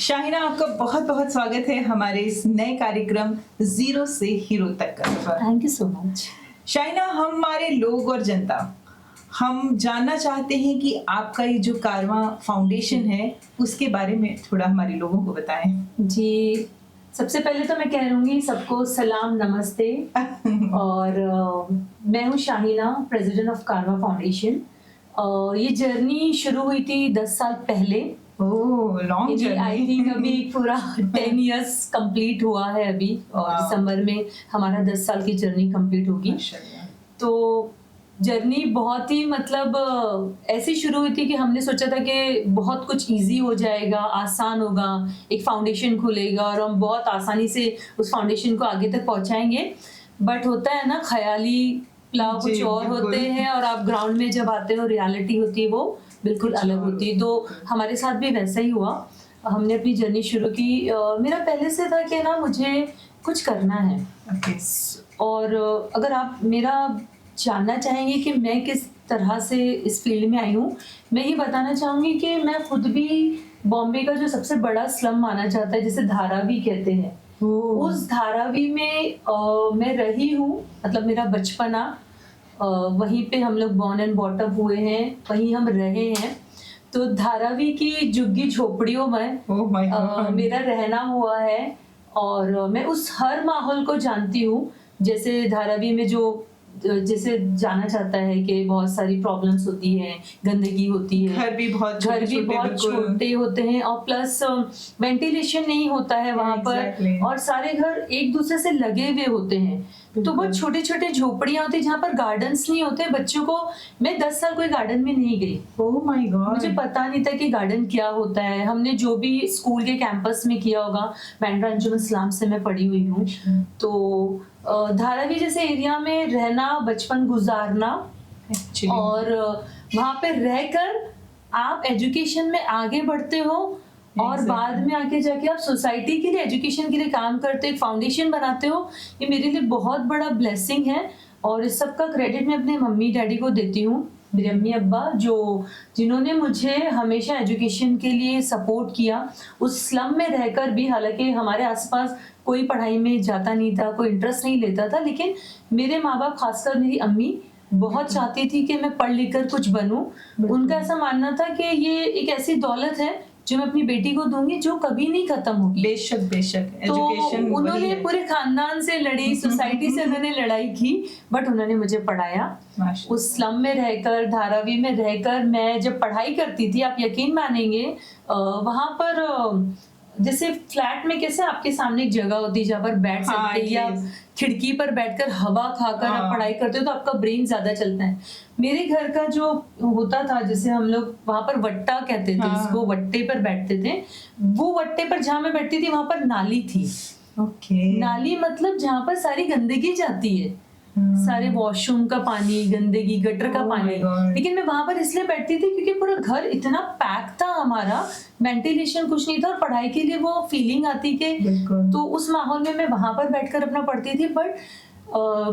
शाहिना, आपका बहुत बहुत स्वागत है हमारे इस नए कार्यक्रम जीरो से हीरो तक का। Thank you so much. Shahina, हमारे लोग और जनता हम जानना चाहते हैं कि आपका ये जो कारवां फाउंडेशन है उसके बारे में थोड़ा हमारे लोगों को बताएं। जी, सबसे पहले तो मैं कह लूँगी सबको सलाम नमस्ते। और मैं हूँ Shahina, president of Karwaan foundation. ये जर्नी शुरू हुई थी 10 साल पहले। Long journey. आई थिंक अभी पूरा 10 इयर्स कंप्लीट हुआ है अभी, और दिसंबर में हमारा 10 साल की जर्नी कंप्लीट होगी। तो जर्नी बहुत ही ऐसी शुरू हुई थी कि हमने सोचा था कि बहुत कुछ इजी हो जाएगा, आसान होगा, एक फाउंडेशन खुलेगा और हम बहुत आसानी से उस फाउंडेशन को आगे तक पहुंचाएंगे। बट होता है ना, ख्याली प्लाव कुछ और होते हैं और आप ग्राउंड में जब आते हो रियलिटी होती है वो बिल्कुल अलग होती है। तो हमारे साथ भी वैसा ही हुआ। हमने अपनी जर्नी शुरू की। मेरा पहले से था कि ना मुझे कुछ करना है। और अगर आप मेरा जानना चाहेंगे कि मैं किस तरह से इस फील्ड में आई हूँ, मैं ये बताना चाहूँगी कि मैं खुद भी बॉम्बे का जो सबसे बड़ा स्लम माना जाता है, जिसे धारावी कहते हैं, उस धारावी में मैं रही हूँ। मतलब मेरा बचपना वहीं पे, हम लोग बॉर्न एंड बॉट अप हुए हैं, वहीं हम रहे हैं। तो धारावी की झुग्गी झोपड़ियों में मेरा रहना हुआ है और मैं उस हर माहौल को जानती हूँ। जैसे धारावी में जैसे जाना चाहता है कि बहुत सारी प्रॉब्लम्स होती हैं, गंदगी होती है, घर भी बहुत छोटे होते हैं और प्लस वेंटिलेशन नहीं होता है वहां पर, और सारे घर एक दूसरे से लगे हुए होते हैं। तो बहुत छोटे छोटे झोपड़ियां होती है जहाँ पर गार्डन्स नहीं होते बच्चों को। मैं 10 साल कोई गार्डन में नहीं गई। ओह माय गॉड, मुझे पता नहीं था कि गार्डन क्या होता है। हमने जो भी स्कूल के कैंपस में किया होगा, बैंड्रा अंजुम इस्लाम से मैं पढ़ी हुई हूँ। तो धारावी जैसे एरिया में रहना, बचपन गुजारना और वहां पे रहकर आप एजुकेशन में आगे बढ़ते हो और बाद में आके जाके आप सोसाइटी के लिए, एजुकेशन के लिए काम करते हो, फाउंडेशन बनाते हो। ये मेरे लिए बहुत बड़ा ब्लेसिंग है और इस सब का क्रेडिट मैं अपने मम्मी डैडी को देती हूँ, मेरे अम्मी अब्बा, जिन्होंने मुझे हमेशा एजुकेशन के लिए सपोर्ट किया। उस स्लम में रहकर भी, हालांकि हमारे आसपास कोई पढ़ाई में जाता नहीं था, कोई इंटरेस्ट नहीं लेता था, लेकिन मेरे माँ बाप, खासकर मेरी अम्मी, बहुत चाहती थी कि मैं पढ़ लिख कर कुछ बनूं। उनका ऐसा मानना था कि ये एक ऐसी दौलत है जो मैं अपनी बेटी को दूंगी जो कभी नहीं खत्म होगी। बेशक बेशक। तो उन्होंने पूरे खानदान से लड़ी, सोसाइटी से उन्होंने लड़ाई की, बट उन्होंने मुझे पढ़ाया। उस स्लम में रहकर, धारावी में रहकर मैं जब पढ़ाई करती थी, आप यकीन मानेंगे, वहां पर जैसे फ्लैट में कैसे आपके सामने एक जगह होती है जहाँ पर बैठ सकते हैं, या खिड़की पर बैठकर हवा खाकर आप पढ़ाई करते हो तो आपका ब्रेन ज्यादा चलता है। मेरे घर का जो होता था, जैसे हम लोग वहां पर वट्टा कहते थे उसको, वट्टे पर बैठते थे। वो वट्टे पर जहाँ मैं बैठती थी वहां पर नाली थी। नाली मतलब जहाँ पर सारी गंदगी जाती है, सारे वॉशरूम का पानी, गंदगी, गटर का पानी। लेकिन मैं वहां पर इसलिए बैठती थी क्योंकि पूरा घर इतना पैक था हमारा, वेंटिलेशन कुछ नहीं था और पढ़ाई के लिए वो फीलिंग आती कि, तो उस माहौल में मैं वहां पर बैठकर अपना पढ़ती थी। बट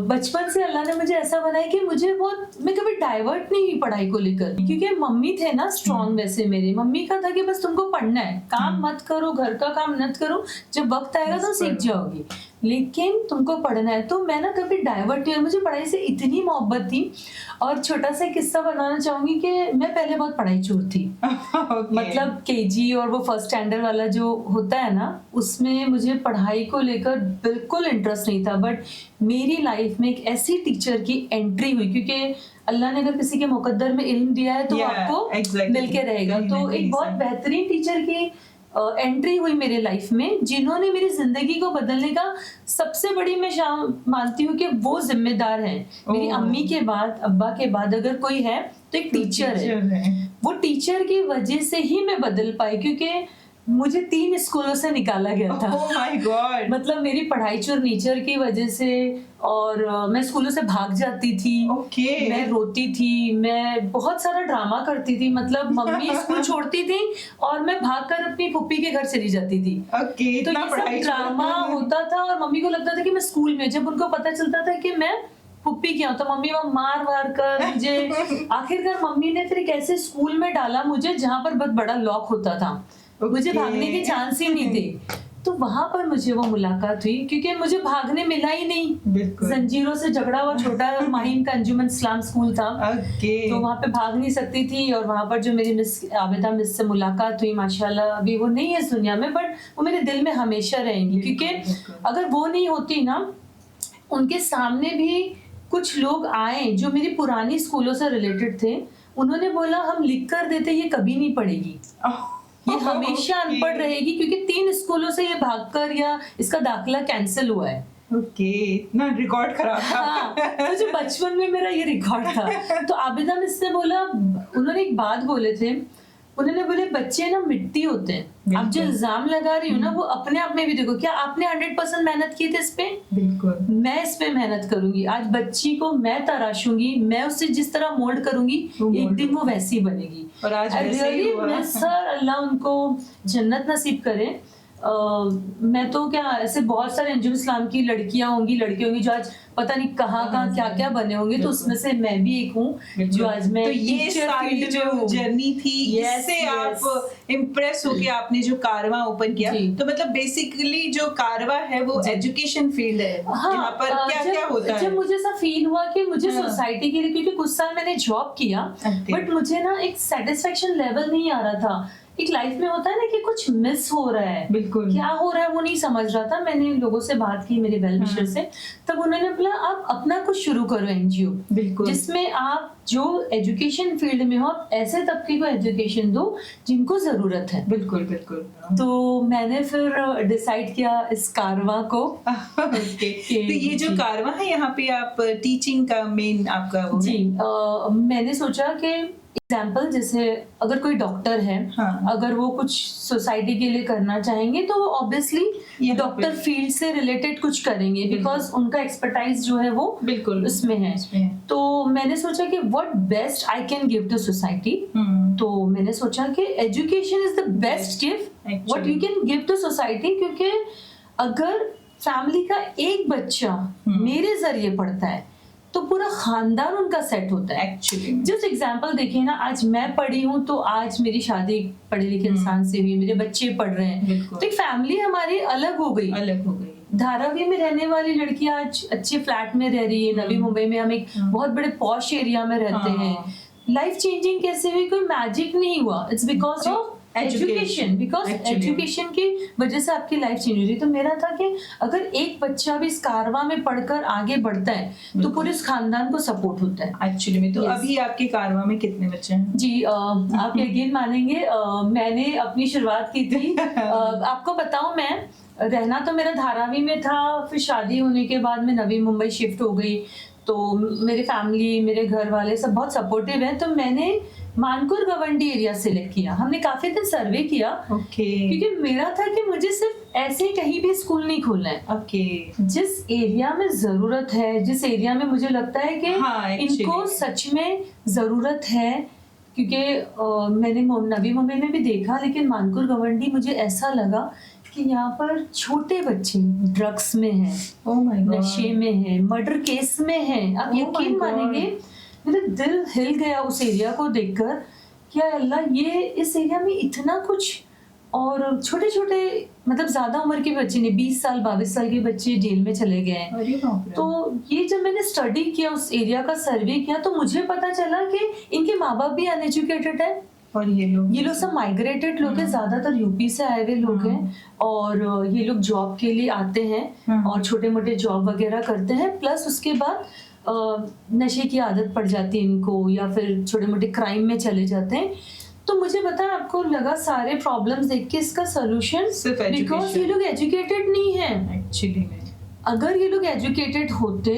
बचपन से अल्लाह ने मुझे ऐसा बनाया कि मैं कभी डाइवर्ट नहीं हुई पढ़ाई को लेकर, क्योंकि मम्मी थे ना स्ट्रॉन्ग। वैसे मेरे मम्मी का था कि बस तुमको पढ़ना है, काम मत करो, घर का काम मत करो, जब वक्त आएगा तो सीख जाओगी, लेकिन तुमको पढ़ना है। तो मैं ना कभी डाइवर्ट नहीं हुई, मुझे पढ़ाई से इतनी मोहब्बत थी। और छोटा सा किस्सा बनाना चाहूंगी कि मैं पहले बहुत पढ़ाई चोर थी। मतलब केजी और वो फर्स्ट स्टैंडर्ड वाला जो होता है ना, उसमें मुझे पढ़ाई को लेकर बिल्कुल इंटरेस्ट नहीं था। बट मेरी लाइफ में एक ऐसी टीचर की एंट्री हुई, क्योंकि अल्लाह ने अगर किसी के मुकद्दर में इल्म दिया है तो आपको मिलके रहेगा। तो एक बहुत बेहतरीन टीचर की एंट्री हुई मेरे लाइफ में, जिन्होंने मेरी जिंदगी को बदलने का सबसे बड़ी, मैं मानती हूँ कि वो जिम्मेदार है। मेरी अम्मी के बाद, अब्बा के बाद अगर कोई है तो एक टीचर है। वो टीचर की वजह से ही मैं बदल पाई, क्योंकि मुझे 3 स्कूलों से निकाला गया था। Oh my God! मतलब मेरी पढ़ाई चोर नेचर की वजह से, और मैं स्कूलों से भाग जाती थी। मैं रोती थी, मैं बहुत सारा ड्रामा करती थी। मतलब मम्मी स्कूल छोड़ती थी और मैं भागकर अपनी फुप्पी के घर चली जाती थी। तो ये सब ड्रामा होता था और मम्मी को लगता था कि मैं स्कूल में, जब उनको पता चलता था कि मैं फुप्पी की हूँ तो मम्मी वो मार वार कर मुझे आखिरकार मम्मी ने फिर एक ऐसे स्कूल में डाला मुझे जहाँ पर बहुत बड़ा लॉक होता था। मुझे भागने के चांस ही नहीं थे। तो वहां पर मुझे वो मुलाकात हुई, क्योंकि मुझे भागने मिला ही नहीं। जंजीरों से झगड़ा हुआ छोटा माहिम का अंजुमन इस्लाम स्कूल था, तो वहां पे भाग नहीं सकती थी। और वहां पर जो मेरी मिस आबिदा मिस से मुलाकात हुई, माशाल्लाह अभी वो नहीं है इस दुनिया में, बट वो मेरे दिल में हमेशा रहेंगी। क्योंकि अगर वो नहीं होती ना, उनके सामने भी कुछ लोग आए जो मेरी पुरानी स्कूलों से रिलेटेड थे, उन्होंने बोला हम लिख कर देते, ये कभी नहीं पढ़ेगी, ये हमेशा अनपढ़ रहेगी, क्योंकि 3 स्कूलों से ये भागकर या इसका दाखिला कैंसिल हुआ है। इतना रिकॉर्ड खराब था। हाँ, तो जो बचपन में मेरा ये रिकॉर्ड था। तो आबिदा मिस ने बोला, उन्होंने एक बात बोले थे, उन्होंने बोले बच्चे ना मिट्टी होते हैं। आप जो इल्जाम लगा रही हो ना, वो अपने आप में भी देखो, क्या आपने 100% मेहनत की थी इस पे? बिल्कुल। मैं इस पे मेहनत करूंगी, आज बच्ची को मैं तराशूंगी, मैं उससे जिस तरह मोल्ड करूंगी, एक दिन वो वैसी बनेगी। और आज वैसे ही हुआ। सर अल्लाह उनको जन्नत नसीब करे। मैं तो क्या, ऐसे बहुत सारे अंजुम इस्लाम की लड़कियां होंगी, लड़के होंगी जो आज पता नहीं कहाँ क्या क्या बने होंगे, तो उसमें से मैं भी एक हूँ जो आज मैं तो ये सारी जो जर्नी थी, इससे आप इम्प्रेस होके आपने जो कारवां ओपन किया, तो मतलब बेसिकली जो कारवां है वो एजुकेशन फील्ड है। हाँ, यहाँ पर क्या क्या होता है? जब मुझे ऐसा फील हुआ कि मुझे सोसाइटी के लिए, क्योंकि कुछ साल मैंने जॉब किया, बट मुझे ना एक सेटिस्फेक्शन लेवल नहीं आ रहा था। एक लाइफ में होता है ना कि कुछ मिस हो रहा है, बिल्कुल क्या हो रहा है वो नहीं समझ रहा था। मैंने लोगों से बात की, मेरे वेल विशर से, तब उन्होंने बोला आप अपना कुछ शुरू करो एनजीओ, जिसमें आप जो एजुकेशन फील्ड में हो, आप ऐसे तबके को एजुकेशन दो जिनको जरूरत है। बिल्कुल बिल्कुल। तो मैंने फिर डिसाइड किया इस कारवां को। तो ये जो कारवां है, यहाँ पे आप टीचिंग का मेन आपका वो जी, मैंने सोचा कि एग्जाम्पल, जैसे अगर कोई डॉक्टर है, अगर वो कुछ सोसाइटी के लिए करना चाहेंगे, तो वो ऑब्वियसली डॉक्टर फील्ड से रिलेटेड कुछ करेंगे, बिकॉज उनका एक्सपर्टाइज जो है वो बिल्कुल उसमें है। तो मैंने सोचा कि what best I can give to society. तो मैंने सोचा कि education is the best gift what you can give to society, क्योंकि अगर फैमिली का एक बच्चा मेरे जरिए पढ़ता है तो पूरा खानदान उनका सेट होता है। एक्चुअली जस्ट एग्जांपल देखिए ना, आज मैं पढ़ी हूँ तो आज मेरी शादी पढ़े लिखे इंसान से हुई, मेरे बच्चे पढ़ रहे हैं, तो एक फैमिली हमारी अलग हो गई। धारावी में रहने वाली लड़की आज अच्छे फ्लैट में रह रही है, नवी मुंबई में हम एक बहुत बड़े पॉश एरिया में रहते हैं। लाइफ चेंजिंग कैसे हुई? कोई मैजिक नहीं हुआ, it's because of education, because education की वजह से आपकी लाइफ चेंज हो रही। तो मेरा था कि अगर एक बच्चा भी इस कारवां में पढ़कर आगे बढ़ता है तो पूरे इस खानदान को सपोर्ट होता है। एक्चुअली में तो अभी आपके कारवां में कितने बच्चे हैं? जी, आप यकीन मानेंगे, मैंने अपनी शुरुआत की थी आपको बताऊं, मैं रहना तो मेरा धारावी में था, फिर शादी होने के बाद मैं नवी मुंबई शिफ्ट हो गई। तो मेरी फैमिली, मेरे घर वाले सब बहुत सपोर्टिव हैं, तो मैंने मानकुर गवंडी एरिया सिलेक्ट किया। हमने काफी दिन सर्वे किया, क्योंकि मेरा था कि मुझे सिर्फ ऐसे कहीं भी स्कूल नहीं खोलना है। जिस एरिया में जरूरत है, जिस एरिया में मुझे लगता है कि इनको सच में जरूरत है, क्योंकि मैंने नवी मुंबई में भी देखा, लेकिन मानकुर गवंडी मुझे ऐसा लगा कि यहाँ पर छोटे बच्चे ड्रग्स में हैं, नशे में हैं, मर्डर केस में हैं। आप यकीन मानेंगे, मेरा दिल हिल गया उस एरिया को देखकर। क्या अल्लाह, ये इस एरिया में इतना कुछ, और छोटे छोटे मतलब ज्यादा उम्र के बच्चे नहीं, 20 साल 22 साल के बच्चे जेल में चले गए हैं। तो ये जब मैंने स्टडी किया, उस एरिया का सर्वे किया, तो मुझे पता चला कि इनके माँ बाप भी अनएजुकेटेड है, और ये लोग सब माइग्रेटेड लोग हैं, ज्यादातर यूपी से आए हुए लोग हैं, और ये लोग जॉब के लिए आते हैं और छोटे मोटे जॉब वगैरह करते हैं, प्लस उसके बाद नशे की आदत पड़ जाती है इनको, या फिर छोटे मोटे क्राइम में चले जाते हैं। तो मुझे पता है, आपको लगा सारे प्रॉब्लम्स देख के इसका सोल्यूशन बिकॉज ये लोग एजुकेटेड नहीं है। एक्चुअली में अगर ये लोग एजुकेटेड होते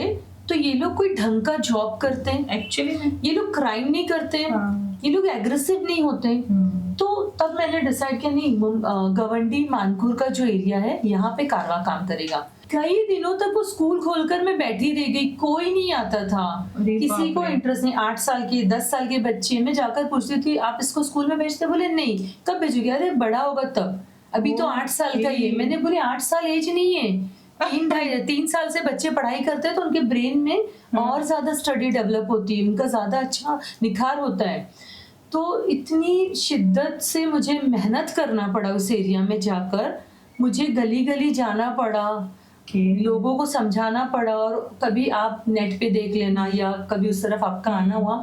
तो ये लोग कोई ढंग का जॉब करते हैं, एक्चुअली में ये लोग क्राइम नहीं करते, ये लोग एग्रेसिव नहीं होते। तो तब मैंने डिसाइड किया, नहीं, गवंडी मानकुर का जो एरिया है, यहाँ पे कारवां काम करेगा। कई दिनों तक वो स्कूल खोलकर मैं बैठी रह गई, कोई नहीं आता था, किसी को इंटरेस्ट नहीं। 8 साल के 10 साल के बच्चे, मैं जाकर पूछती थी आप इसको स्कूल में भेजते? बोले नहीं। कब भेजोगे? अरे बड़ा होगा तब, अभी तो 8 साल का ही है। मैंने बोले 8 साल एज नहीं है, 3 साल से बच्चे पढ़ाई करते हैं तो उनके ब्रेन में और ज्यादा स्टडी डेवलप होती है, उनका ज्यादा अच्छा निखार होता है। तो इतनी शिद्दत से मुझे मेहनत करना पड़ा उस एरिया में जाकर, मुझे गली गली जाना पड़ा, लोगों को समझाना पड़ा। और कभी आप नेट पे देख लेना या कभी उस तरफ आपका आना हुआ,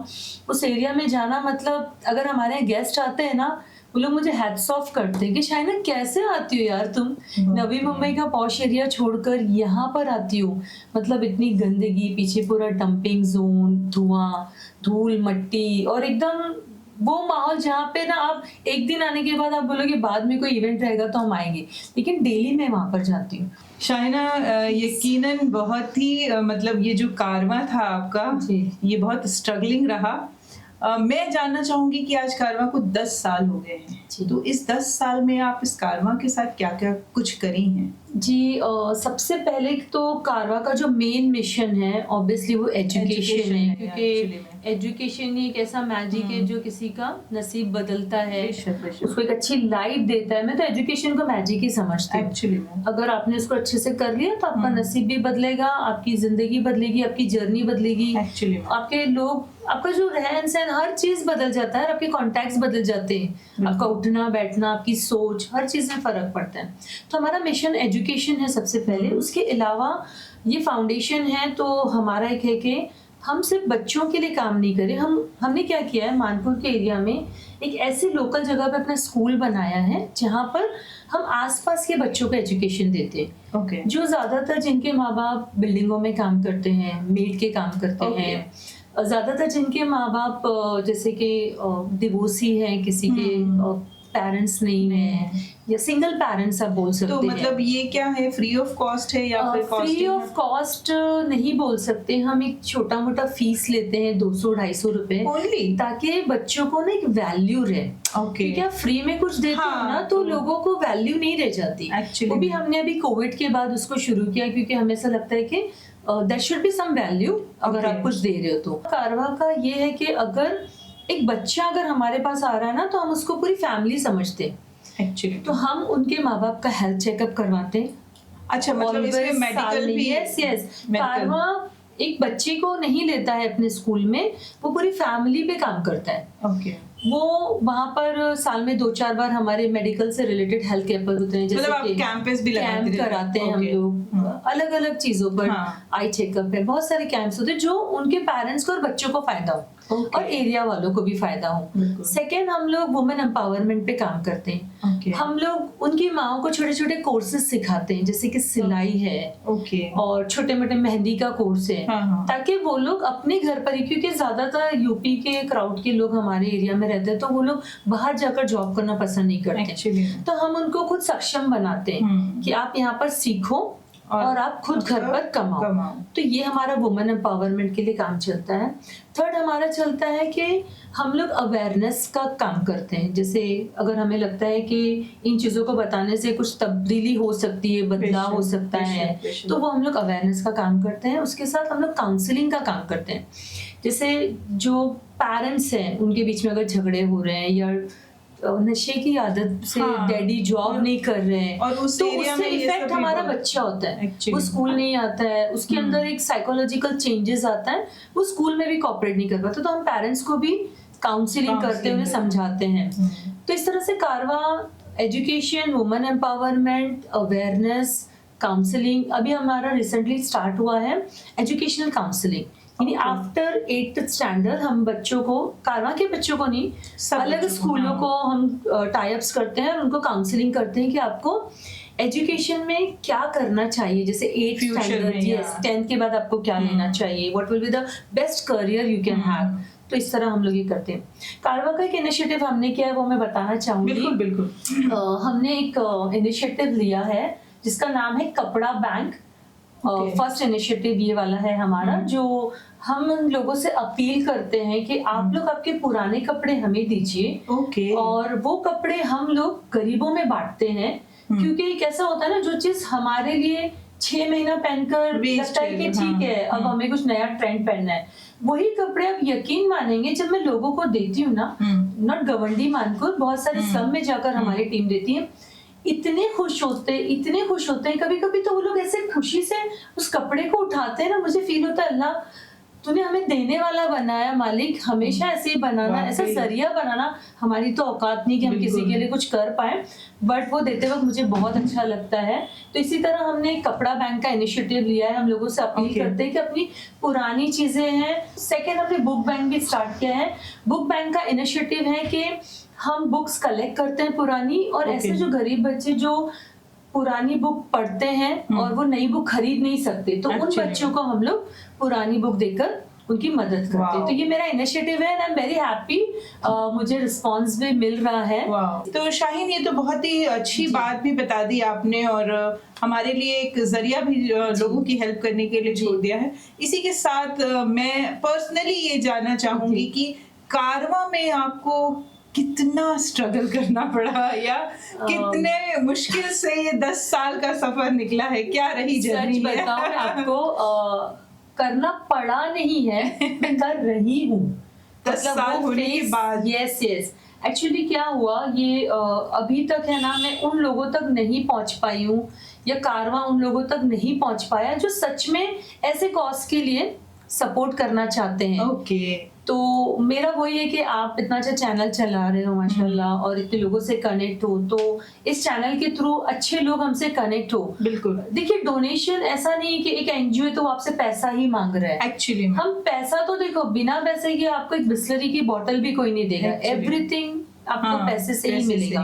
उस एरिया में जाना, मतलब अगर हमारे यहाँ गेस्ट आते हैं ना, वो लोग मुझे हैट्स ऑफ करते हैं कि शाइना कैसे आती हो यार तुम, नवी मुंबई का पॉश एरिया छोड़कर यहाँ पर आती हो। मतलब इतनी गंदगी, पीछे पूरा डंपिंग जोन, धुआं, धूल, मट्टी, और एकदम वो माहौल जहाँ पे ना आप एक दिन आने के बाद आप बोलोगे बाद में कोई इवेंट रहेगा तो हम आएंगे, लेकिन डेली मैं वहां पर जाती हूँ। शाइना, यकीनन बहुत ही मतलब ये जो कारवां था आपका, ये बहुत स्ट्रगलिंग रहा। मैं जानना चाहूंगी कि आज कारवां को 10 साल हो गए हैं, तो इस 10 साल में आप इस कारवां के साथ क्या क्या कुछ करी हैं? जी, सबसे पहले तो कारवां का जो मेन मिशन है ऑब्वियसली वो एजुकेशन है, क्योंकि एजुकेशन ही एक ऐसा मैजिक है जो किसी का नसीब बदलता है, उसको एक अच्छी लाइफ देता है। मैं तो एजुकेशन को मैजिक ही समझती हूँ एक्चुअली। अगर आपने उसको अच्छे से कर लिया तो आपका नसीब भी बदलेगा, आपकी जिंदगी बदलेगी, आपकी जर्नी बदलेगी, आपके लोग, आपका जो रहन सहन, हर चीज बदल जाता है, आपके कॉन्टैक्ट्स बदल जाते हैं, आपका उठना बैठना, आपकी सोच, हर चीज में फर्क पड़ता है। तो हमारा मिशन एजुकेशन है सबसे पहले। उसके अलावा ये फाउंडेशन है, तो हमारा एक है कि हम सिर्फ बच्चों के लिए काम नहीं करें। हमने क्या किया है, मानपुर के एरिया में एक ऐसी लोकल जगह पे अपना स्कूल बनाया है जहाँ पर हम आसपास के बच्चों को एजुकेशन देते हैं। जो ज्यादातर जिनके माँ बाप बिल्डिंगों में काम करते हैं, मेड के काम करते हैं, ज्यादातर जिनके माँ बाप जैसे कि डिवोर्सी हैं, किसी के पेरेंट्स नहीं है, या सिंगल पेरेंट्स आप बोल सकते हैं। तो मतलब ये क्या है, फ्री ऑफ कॉस्ट है या फिर फ्री ऑफ कॉस्ट नहीं बोल सकते, हम एक छोटा मोटा फीस लेते हैं 200-250 रुपए ओनली, ताकि बच्चों को ना एक वैल्यू रहे। क्योंकि आप फ्री में कुछ देते हो ना तो लोगों को वैल्यू नहीं रह जाती। वो भी हमने अभी कोविड के बाद उसको शुरू किया, क्योंकि हमें ऐसा लगता है कि there should be some value अगर आप कुछ दे रहे हो तो। कारवां का ये है कि अगर एक बच्चा अगर हमारे पास आ रहा है ना, तो हम उसको पूरी फैमिली समझते हैं एक्चुअली। तो हम उनके माँ बाप का हेल्थ चेकअप करवाते हैं। अच्छा, मतलब इसमें मेडिकल भी? यस। कारवां एक बच्चे को नहीं लेता है अपने स्कूल में, वो पूरी फैमिली पे काम करता है। वो वहाँ पर साल में 2-4 बार हमारे मेडिकल से रिलेटेड हेल्थ कैंप होते हैं, जैसे मतलब कैंपेस भी कैंप कराते हैं हम लोग अलग अलग चीजों पर। आई चेकअप है, बहुत सारे कैंप्स होते हैं जो उनके पेरेंट्स को और बच्चों को फायदा हो और एरिया वालों को भी फायदा हो। सेकेंड, हम लोग वुमेन एम्पावरमेंट पे काम करते हैं। हम लोग उनकी माओ को छोटे छोटे कोर्सेज सिखाते हैं, जैसे कि सिलाई है और छोटे मोटे मेहंदी का कोर्स है, ताकि वो लोग अपने घर पर ही, क्योंकि ज्यादातर यूपी के क्राउड के लोग हमारे एरिया में रहते हैं, तो वो लोग बाहर जाकर जॉब करना पसंद नहीं करते। तो हम उनको खुद सक्षम बनाते हैं कि आप यहाँ पर सीखो और आप खुद घर पर कमाओ। तो ये हमारा वुमेन एम्पावरमेंट के लिए काम चलता है। थर्ड हमारा चलता है कि हम लोग अवेयरनेस का काम करते हैं। जैसे अगर हमें लगता है कि इन चीज़ों को बताने से कुछ तब्दीली हो सकती है, बदलाव हो सकता है, तो वो हम लोग अवेयरनेस का काम करते हैं। उसके साथ हम लोग काउंसलिंग का काम करते हैं। जैसे जो पेरेंट्स हैं उनके बीच में अगर झगड़े हो रहे हैं या नशे की आदत से डैडी जॉब नहीं कर रहे हैं, और उस तो उससे इफेक्ट हमारा बच्चा होता है। वो स्कूल नहीं आता है, उसके अंदर एक साइकोलॉजिकल चेंजेस आता है, वो स्कूल में भी कॉपरेट नहीं कर पाता। तो हम पेरेंट्स को भी काउंसलिंग करते हैं, उन्हें समझाते हैं। तो इस तरह से कारवां education, women empowerment, awareness, counselling, अभी हमारा रिसेंटली स्टार्ट हुआ है एजुकेशनल काउंसलिंग, यानी आफ्टर 8th स्टैंडर्ड हम बच्चों को, कारवां के बच्चों को नहीं, अलग स्कूलों को हम टाई अप्स करते हैं और उनको काउंसलिंग करते हैं कि आपको एजुकेशन में क्या करना चाहिए। जैसे 8th स्टैंडर्ड, यस, 10th के बाद आपको क्या लेना चाहिए, what will be the best career you can have. तो इस तरह हम लोग ये करते हैं। कारवां का एक इनिशिएटिव हमने किया है, वो मैं बताना चाहूंगी। बिल्कुल। हमने एक इनिशिएटिव लिया है जिसका नाम है कपड़ा बैंक। फर्स्ट इनिशिएटिव ये वाला है हमारा, जो हम उन लोगों से अपील करते हैं कि आप लोग आपके पुराने कपड़े हमें दीजिए और वो कपड़े हम लोग गरीबों में बांटते हैं। क्योंकि कैसा होता है ना, जो चीज हमारे लिए 6 महीना पहनकर लगता है कि ठीक है अब हमें कुछ नया ट्रेंड पहनना है, वही कपड़े आप यकीन मानेंगे जब मैं लोगों को देती हूँ ना, नॉट गवंडी मानपुर, बहुत सारे स्लम में जाकर हमारी टीम देती है, इतने खुश होते हैं। कभी कभी तो वो लोग ऐसे खुशी से उस कपड़े को उठाते हैं ना, मुझे फील होता है अल्लाह तूने हमें देने वाला बनाया मालिक, हमेशा ऐसे ही बनाना, ऐसा जरिया बनाना। हमारी तो औकात नहीं कि हम किसी के लिए कुछ कर पाए, बट वो देते वक्त मुझे बहुत अच्छा लगता है। तो इसी तरह हमने कपड़ा बैंक का इनिशिएटिव लिया है। हम लोगों से अपील करते हैं कि अपनी पुरानी चीजें हैं। सेकेंड, हमने बुक बैंक भी स्टार्ट किया है। बुक बैंक का इनिशिएटिव है कि हम बुक्स कलेक्ट करते हैं पुरानी, और ऐसे जो गरीब बच्चे जो पुरानी बुक पढ़ते हैं और वो नई बुक खरीद नहीं सकते, तो उन बच्चों को हम लोग पुरानी बुक देकर उनकी मदद करते हैं। तो ये मेरा इनिशिएटिव है and I am very happy, मुझे रिस्पांस भी मिल रहा है। तो शाहीन, ये तो बहुत ही अच्छी बात भी बता दी आपने, और हमारे लिए एक जरिया भी लोगों की हेल्प करने के लिए छोड़ दिया है। इसी के साथ मैं पर्सनली ये जानना चाहूंगी कि कारवां में आपको कितना स्ट्रगल करना पड़ा, या कितने मुश्किल से ये 10 साल का सफर निकला है, क्या रही जर्नी? सच बताऊं मैं आपको, करना पड़ा नहीं है, मैं कर रही हूँ 10 साल होने के बाद। यस एक्चुअली क्या हुआ, ये अभी तक है ना, मैं उन लोगों तक नहीं पहुंच पाई हूँ, या कारवां उन लोगों तक नहीं पहुंच पाया जो सच में ऐसे कॉज के लिए सपोर्ट करना चाहते हैं। तो मेरा वही है कि आप इतना अच्छा चैनल चला रहे हो माशाल्लाह, और इतने लोगों से कनेक्ट हो, तो इस चैनल के थ्रू अच्छे लोग हमसे कनेक्ट हो। बिल्कुल। देखिए, डोनेशन ऐसा नहीं है कि एक एनजीओ है तो वो आपसे पैसा ही मांग रहा है। एक्चुअली हम पैसा तो देखो, बिना पैसे के आपको एक बिस्लरी की बोतल भी कोई नहीं देगा, एवरीथिंग आपको पैसे से ही मिलेगा।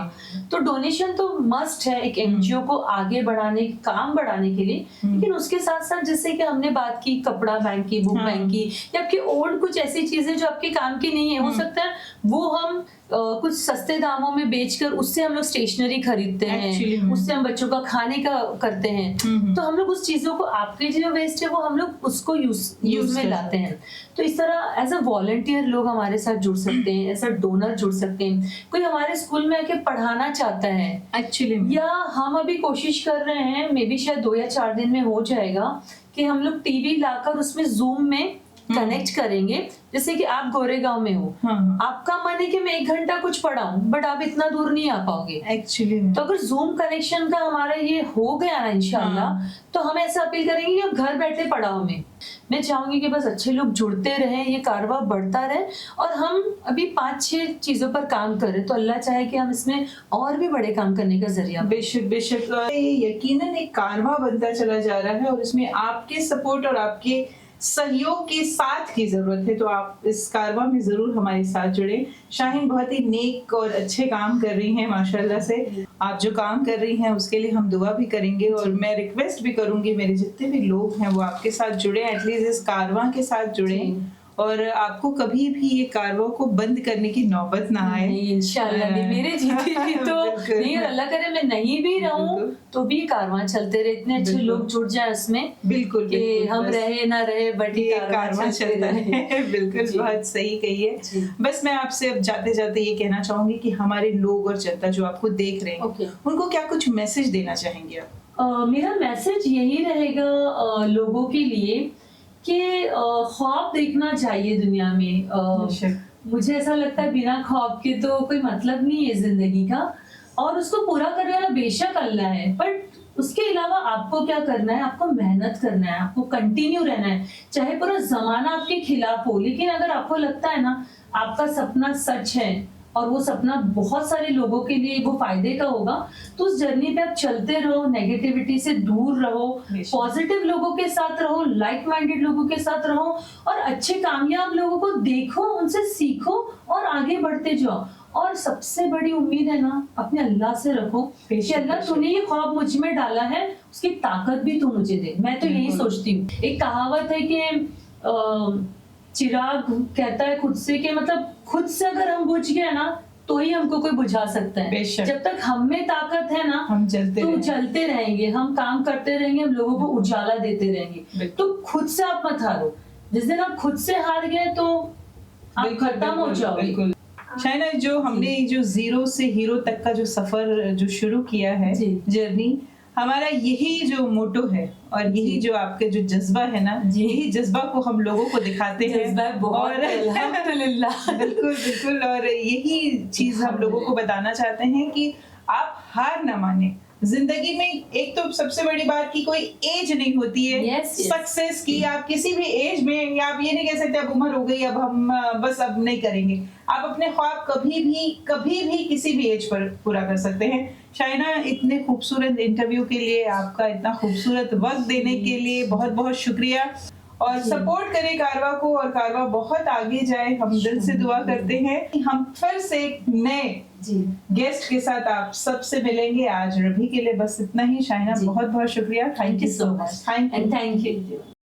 तो डोनेशन तो मस्ट है एक एनजीओ को आगे बढ़ाने, काम बढ़ाने के लिए। लेकिन उसके साथ साथ जैसे कि हमने बात की कपड़ा बैंक की, बुक बैंक की, या आपकी ओल्ड कुछ ऐसी चीजें जो आपके काम की नहीं है, हो सकता है वो हम कुछ सस्ते दामों में बेचकर उससे हम लोग स्टेशनरी खरीदते हैं, उससे हम बच्चों का खाने का करते हैं। तो हम लोग उस चीजों को, आपके जो वेस्ट है वो हम लोग उसको यूज में लाते हैं। तो इस तरह एज अ वॉलंटियर लोग हमारे साथ जुड़ सकते हैं, एज अ डोनर जुड़ सकते हैं। कोई हमारे स्कूल में आके पढ़ाना चाहता है एक्चुअली, या हम अभी कोशिश कर रहे हैं, मे बी शायद 2 या 4 दिन में हो जाएगा, कि हम लोग टीवी लाकर उसमें जूम में कनेक्ट करेंगे। जैसे कि आप गोरेगांव में हो, आपका मन है कि मैं 1 घंटा कुछ पढ़ाऊं, बट आप इतना दूर नहीं आ पाओगे एक्चुअली। तो अगर जूम कनेक्शन का हमारा ये हो गया ना इंशाल्लाह, तो हम ऐसा अपील करेंगे कि आप घर बैठे पढ़ाओ में। मैं चाहूंगी कि बस अच्छे लोग जुड़ते रहें, ये कारवां बढ़ता रहे, और हम अभी 5-6 चीजों पर काम कर रहे, तो अल्लाह चाहे कि हम इसमें और भी बड़े काम करने का जरिया। बेशक बेशक, यकीनन एक कारवां बनता चला जा रहा है, और इसमें आपके सपोर्ट और आपके सहयोग के साथ की जरूरत है। तो आप इस कारवां में जरूर हमारे साथ जुड़े। शाहीन बहुत ही नेक और अच्छे काम कर रही हैं माशाल्लाह से। आप जो काम कर रही हैं उसके लिए हम दुआ भी करेंगे, और मैं रिक्वेस्ट भी करूंगी मेरे जितने भी लोग हैं वो आपके साथ जुड़े, एटलीस्ट इस कारवां के साथ जुड़े, और आपको कभी भी ये कारवां को बंद करने की नौबत ना आए। इंशाल्लाह नहीं, मेरे जीते जी तो नहीं, अल्लाह करे मैं नहीं भी रहूं तो भी कारवां चलते रहे, इतने अच्छे लोग जुड़ जाए उसमें। बिल्कुल कि हम रहे ना रहे, बट ये कारवां चलता है। बिल्कुल, बहुत सही कही है। बस मैं आपसे अब जाते जाते ये कहना चाहूंगी कि हमारे लोग और जनता जो आपको देख रहे हैं, उनको क्या कुछ मैसेज देना चाहेंगे आप? मेरा मैसेज यही रहेगा लोगों के लिए कि ख्वाब देखना चाहिए दुनिया में। मुझे ऐसा लगता है बिना ख्वाब के तो कोई मतलब नहीं है जिंदगी का, और उसको पूरा करने वाला बेशक अल्लाह है, बट उसके अलावा आपको क्या करना है, आपको मेहनत करना है, आपको कंटिन्यू रहना है, चाहे पूरा जमाना आपके खिलाफ हो। लेकिन अगर आपको लगता है ना आपका सपना सच है और वो सपना बहुत सारे लोगों के लिए वो फायदे का होगा, तो उस जर्नी पे आप चलते रहो, नेगेटिविटी से दूर रहो, पॉजिटिव लोगों के साथ रहो, लाइक माइंडेड लोगों के साथ रहो, और अच्छे कामयाब लोगों को देखो, उनसे सीखो और आगे बढ़ते जाओ। और सबसे बड़ी उम्मीद है ना अपने अल्लाह से रखो कि अल्लाह तूने ये ख्वाब मुझ में डाला है, उसकी ताकत भी तू मुझे दे। मैं तो यही सोचती हूँ। एक कहावत है कि चिराग कहता है खुद से, कि मतलब खुद से अगर हम बुझ गए ना तो ही हमको कोई बुझा सकता है। जब तक हम में ताकत है ना, हम चलते रहेंगे, हम काम करते रहेंगे, हम लोगों को उजाला देते रहेंगे। तो खुद से आप मत हारो। जिस दिन आप खुद से हार गए तो आप खत्म हो जाओगे। शायना, जो हमने जो 0 से हीरो तक का जो सफर जो शुरू किया है, जर्नी, हमारा यही जो मोटो है और यही जो आपके जो जज्बा है ना, यही जज्बा को हम लोगों को दिखाते हैं, और अल्हम्दुलिल्लाह बिल्कुल बिल्कुल, और यही चीज हम लोगों को बताना चाहते हैं कि आप हार ना माने, जिंदगी में एक तो सबसे बड़ी बात की कोई एज नहीं होती है Yes, yes. सक्सेस की। आप किसी भी एज में, या आप ये नहीं कह सकते अब उम्र हो गई अब हम बस अब नहीं करेंगे। आप अपने ख्वाब कभी भी किसी भी एज पर पूरा कर सकते हैं। शाइना, इतने खूबसूरत इंटरव्यू के लिए, आपका इतना खूबसूरत वक्त देने के लिए बहुत बहुत शुक्रिया। और सपोर्ट करें कारवा को, और कारवा बहुत आगे जाए, हम दिल से दुआ करते हैं। हम फिर से एक नए गेस्ट के साथ आप सबसे मिलेंगे। आज रवि के लिए बस इतना ही। शाइना, बहुत बहुत शुक्रिया। Thank you so much. Thank you.